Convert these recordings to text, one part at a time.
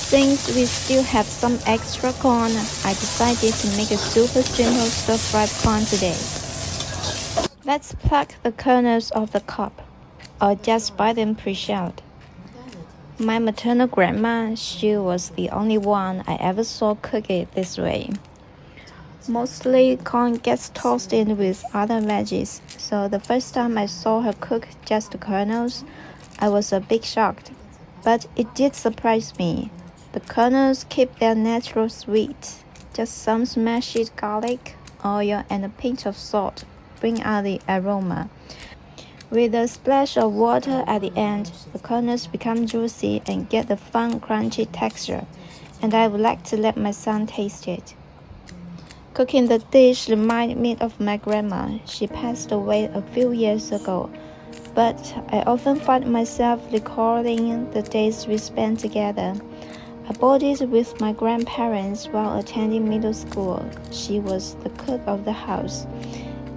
Since we still have some extra corn, I decided to make a super simple stir-fried corn today. Let's pluck the kernels off the cob, or just buy them pre-shelled. My maternal grandma, she was the only one I ever saw cook it this way. Mostly corn gets tossed in with other veggies, so the first time I saw her cook just the kernels, I was a bit shocked. But it did surprise me. The kernels keep their natural sweet. Just some smashed garlic, oil, and a pinch of salt bring out the aroma. With a splash of water at the end, the kernels become juicy and get the fun crunchy texture, and I would like to let my son taste it. Cooking the dish reminded me of my grandma. She passed away a few years ago, but I often find myself recalling the days we spent together. I boarded with my grandparents while attending middle school. She was the cook of the house,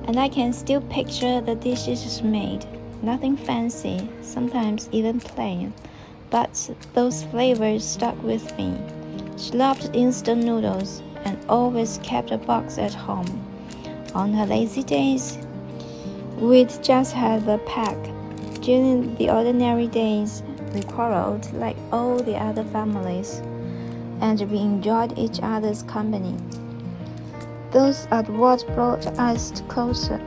and I can still picture the dishes she made. Nothing fancy, sometimes even plain, but those flavors stuck with me. She loved instant noodles and always kept a box at home. On her lazy days, we'd just have a pack. During the ordinary days, we quarreled like all the other families, and we enjoyed each other's company. Those are what brought us closer.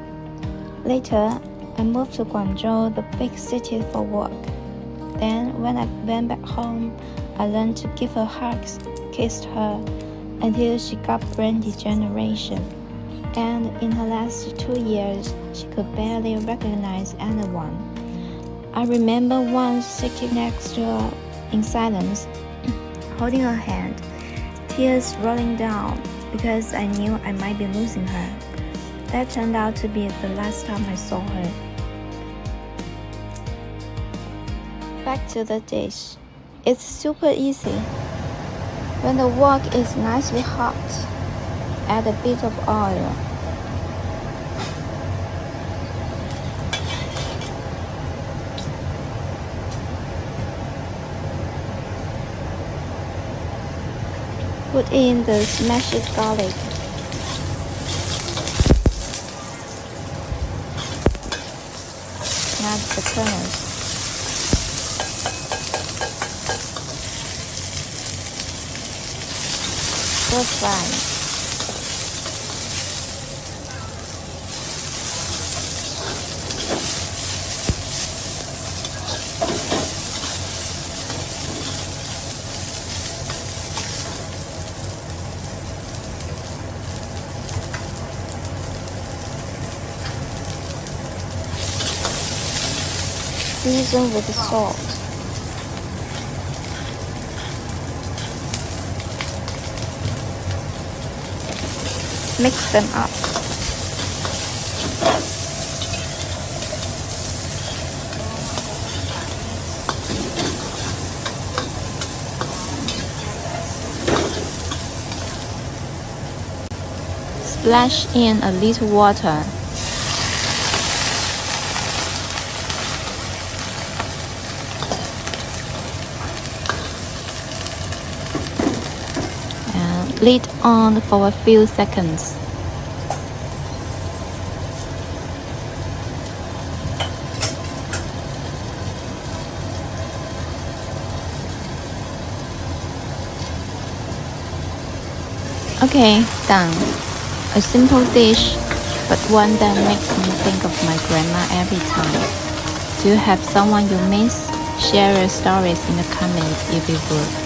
Later, I moved to Guangzhou, the big city, for work. Then, when I went back home, I learned to give her hugs, kissed her, until she got brain degeneration. And in her last 2 years, she could barely recognize anyone. I remember once sitting next to her in silence, holding her hand, tears rolling down because I knew I might be losing her. That turned out to be the last time I saw her. Back to the dish. It's super easy. When the wok is nicely hot, add a bit of oil. Put in the smashed garlic. Add the kernels. Stir fry. Season with salt. Mix them up. Splash in a little water. Lid on for a few seconds. Okay, done. A simple dish, but one that makes me think of my grandma every time. Do you have someone you miss? Share your stories in the comments if you would.